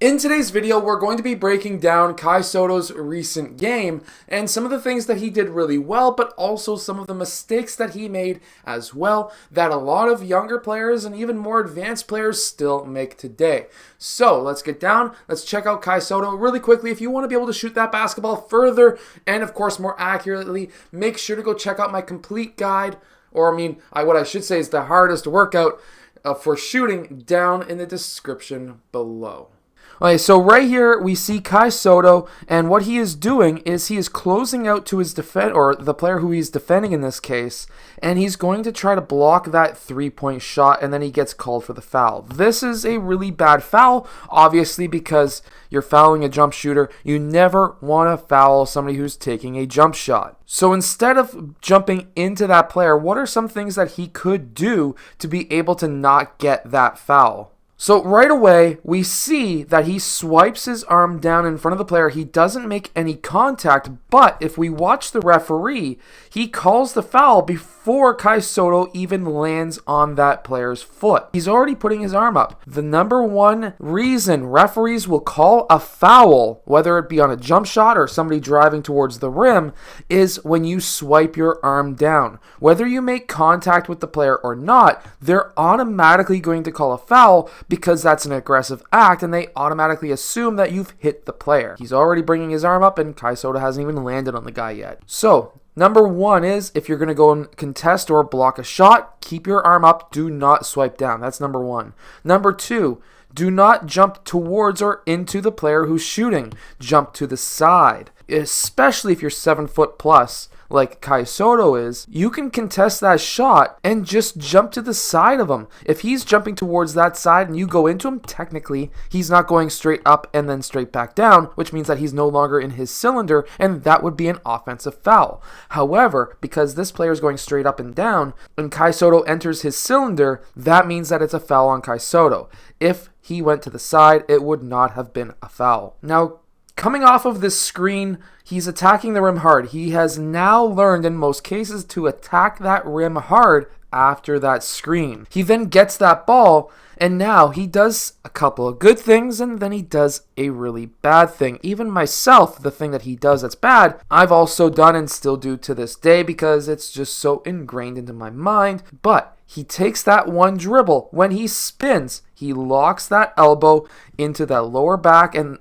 In today's video, we're going to be breaking down Kai Sotto's recent game and some of the things that he did really well, but also some of the mistakes that he made as well that a lot of younger players and even more advanced players still make today. So let's get down. Let's check out Kai Sotto really quickly. If you want to be able to shoot that basketball further and, of course, more accurately, make sure to go check out my complete guide, or what I should say is the hardest workout for shooting down in the description below. Okay, so right here we see Kai Sotto, and what he is doing is he is closing out to his or the player who he's defending in this case, and he's going to try to block that three-point shot, and then he gets called for the foul. This is a really bad foul, obviously, because you're fouling a jump shooter. You never want to foul somebody who's taking a jump shot. So instead of jumping into that player, what are some things that he could do to be able to not get that foul? So right away, we see that he swipes his arm down in front of the player. He doesn't make any contact, but if we watch the referee, he calls the foul before Kai Sotto even lands on that player's foot. He's already putting his arm up. The number one reason referees will call a foul, whether it be on a jump shot or somebody driving towards the rim, is when you swipe your arm down. Whether you make contact with the player or not, they're automatically going to call a foul because that's an aggressive act, and they automatically assume that you've hit the player. He's already bringing his arm up, and Kai Sotto hasn't even landed on the guy yet. So, number one is, if you're going to go and contest or block a shot, keep your arm up, do not swipe down. That's number one. Number two, do not jump towards or into the player who's shooting. Jump to the side, especially if you're 7 foot plus. Like Kai Sotto is, you can contest that shot and just jump to the side of him. If he's jumping towards that side and you go into him, technically, he's not going straight up and then straight back down, which means that he's no longer in his cylinder, and that would be an offensive foul. However, because this player is going straight up and down, when Kai Sotto enters his cylinder, that means that it's a foul on Kai Sotto. If he went to the side, it would not have been a foul. Now, coming off of this screen, he's attacking the rim hard. He has now learned in most cases to attack that rim hard after that screen. He then gets that ball, and now he does a couple of good things, and then he does a really bad thing. Even myself, the thing that he does that's bad, I've also done and still do to this day because it's just so ingrained into my mind. But he takes that one dribble. When he spins, he locks that elbow into that lower back and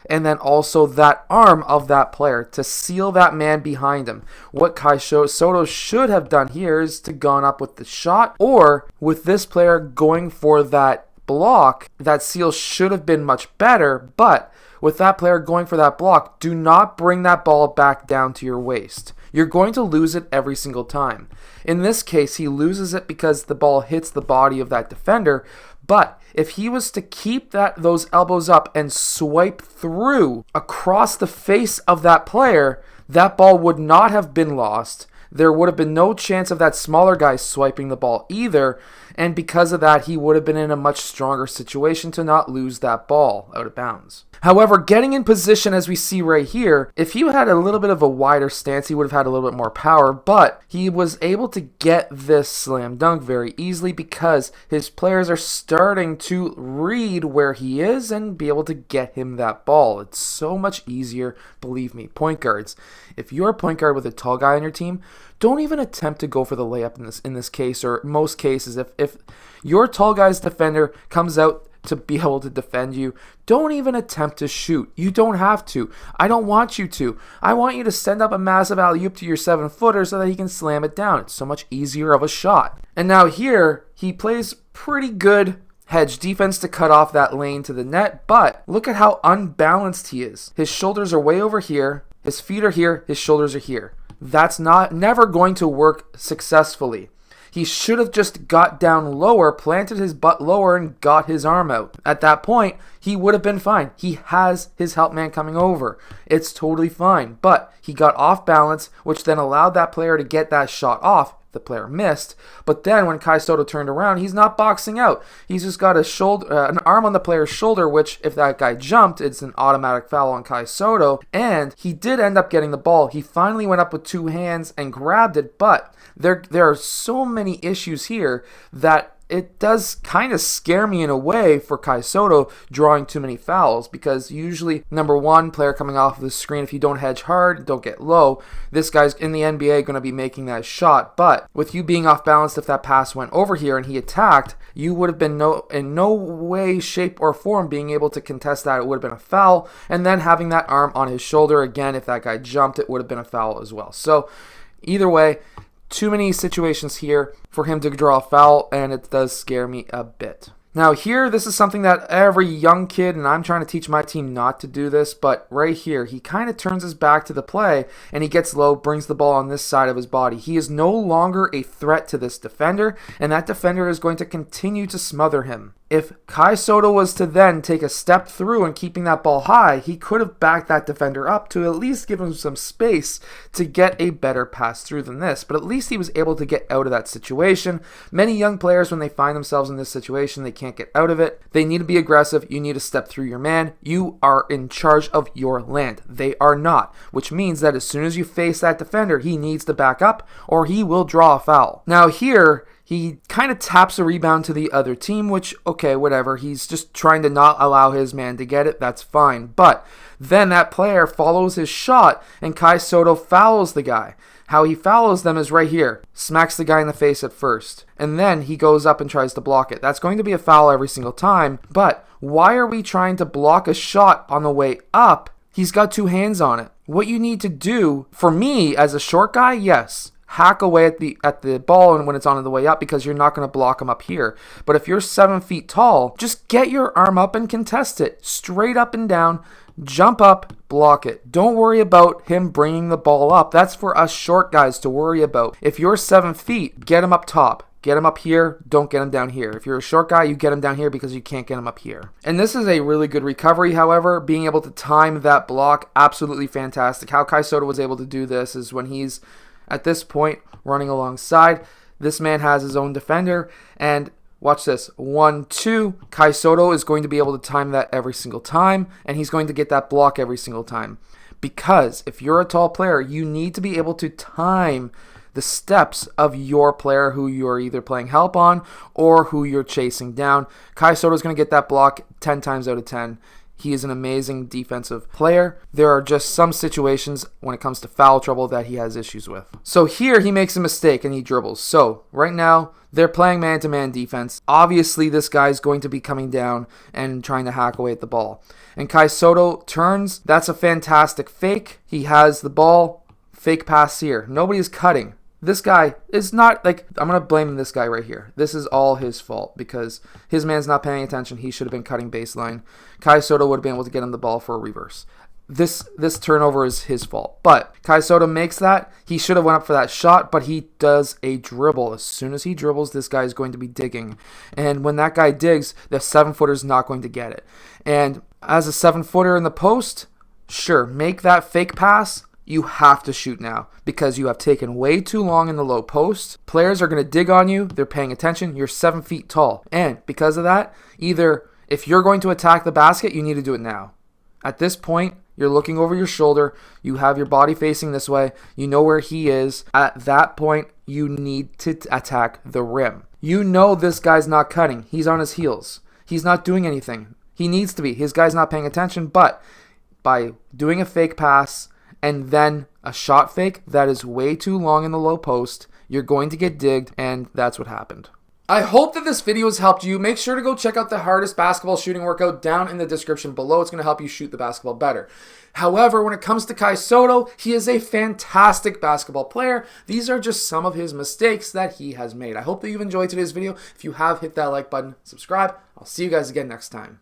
then also that arm of that player to seal that man behind him. What Kai Sotto should have done here is to gone up with the shot, or with this player going for that block, that seal should have been much better, but with that player going for that block, do not bring that ball back down to your waist. You're going to lose it every single time. In this case, he loses it because the ball hits the body of that defender, but if he was to keep those elbows up and swipe through across the face of that player, that ball would not have been lost. There would have been no chance of that smaller guy swiping the ball either, and because of that, he would have been in a much stronger situation to not lose that ball out of bounds. However, getting in position as we see right here, if he had a little bit of a wider stance, he would have had a little bit more power, but he was able to get this slam dunk very easily because his players are starting to read where he is and be able to get him that ball. It's so much easier, believe me. Point guards, if you're a point guard with a tall guy on your team, don't even attempt to go for the layup in this case, or most cases. If your tall guy's defender comes out to be able to defend you, don't even attempt to shoot. You don't have to. I don't want you to. I want you to send up a massive alley-oop to your 7-footer so that he can slam it down. It's so much easier of a shot. And now here, he plays pretty good hedge defense to cut off that lane to the net, but look at how unbalanced he is. His shoulders are way over here, his feet are here, his shoulders are here. That's never going to work successfully. He should have just got down lower, planted his butt lower, and got his arm out. At that point, he would have been fine. He has his help man coming over. It's totally fine. But he got off balance, which then allowed that player to get that shot off. The player missed, but then when Kai Sotto turned around, he's not boxing out. He's just got an arm on the player's shoulder, which if that guy jumped, it's an automatic foul on Kai Sotto, and he did end up getting the ball. He finally went up with two hands and grabbed it, but there are so many issues here that it does kind of scare me in a way for Kai Sotto drawing too many fouls, because usually, number one, player coming off of the screen, if you don't hedge hard, don't get low, this guy's in the NBA going to be making that shot. But with you being off balance, if that pass went over here and he attacked, you would have been in no way, shape, or form being able to contest that. It would have been a foul. And then having that arm on his shoulder, again, if that guy jumped, it would have been a foul as well. So either way, too many situations here for him to draw a foul, and it does scare me a bit. Now here, this is something that every young kid, and I'm trying to teach my team not to do this, but right here, he kind of turns his back to the play, and he gets low, brings the ball on this side of his body. He is no longer a threat to this defender, and that defender is going to continue to smother him. If Kai Sotto was to then take a step through and keeping that ball high, he could have backed that defender up to at least give him some space to get a better pass through than this. But at least he was able to get out of that situation. Many young players, when they find themselves in this situation, they can't get out of it. They need to be aggressive. You need to step through your man. You are in charge of your land. They are not, which means that as soon as you face that defender, he needs to back up or he will draw a foul. Now here, he kind of taps a rebound to the other team, which, okay, whatever. He's just trying to not allow his man to get it. That's fine. But then that player follows his shot, and Kai Sotto fouls the guy. How he fouls them is right here. Smacks the guy in the face at first. And then he goes up and tries to block it. That's going to be a foul every single time. But why are we trying to block a shot on the way up? He's got two hands on it. What you need to do, for me, as a short guy, yes, hack away at the ball and when it's on the way up, because you're not going to block him up here. But if you're 7 feet tall, just get your arm up and contest it. Straight up and down, jump up, block it. Don't worry about him bringing the ball up. That's for us short guys to worry about. If you're 7 feet, get him up top. Get him up here, don't get him down here. If you're a short guy, you get him down here because you can't get him up here. And this is a really good recovery, however. Being able to time that block, absolutely fantastic. How Kai Sotto was able to do this is when he's at this point running alongside, this man has his own defender, and watch this, 1-2, Kai Sotto is going to be able to time that every single time, and he's going to get that block every single time. Because if you're a tall player, you need to be able to time the steps of your player who you're either playing help on or who you're chasing down. Kai Sotto is going to get that block 10 times out of 10. He is an amazing defensive player. There are just some situations when it comes to foul trouble that he has issues with. So here he makes a mistake and he dribbles. So right now they're playing man-to-man defense. Obviously this guy's going to be coming down and trying to hack away at the ball. And Kai Sotto turns. That's a fantastic fake. He has the ball. Fake pass here. Nobody is cutting. This guy is not, like, I'm going to blame this guy right here. This is all his fault because his man's not paying attention. He should have been cutting baseline. Kai Sotto would have been able to get him the ball for a reverse. This turnover is his fault. But Kai Sotto makes that. He should have went up for that shot, but he does a dribble. As soon as he dribbles, this guy is going to be digging. And when that guy digs, the 7-footer is not going to get it. And as a 7-footer in the post, sure, make that fake pass. You have to shoot now because you have taken way too long in the low post. Players are going to dig on you. They're paying attention. You're 7 feet tall. And because of that, either if you're going to attack the basket, you need to do it now. At this point, you're looking over your shoulder. You have your body facing this way. You know where he is. At that point, you need to attack the rim. You know this guy's not cutting. He's on his heels. He's not doing anything. He needs to be. His guy's not paying attention. But by doing a fake pass and then a shot fake that is way too long in the low post, you're going to get digged, and that's what happened. I hope that this video has helped you. Make sure to go check out the hardest basketball shooting workout down in the description below. It's going to help you shoot the basketball better. However, when it comes to Kai Sotto, he is a fantastic basketball player. These are just some of his mistakes that he has made. I hope that you've enjoyed today's video. If you have, hit that like button, subscribe. I'll see you guys again next time.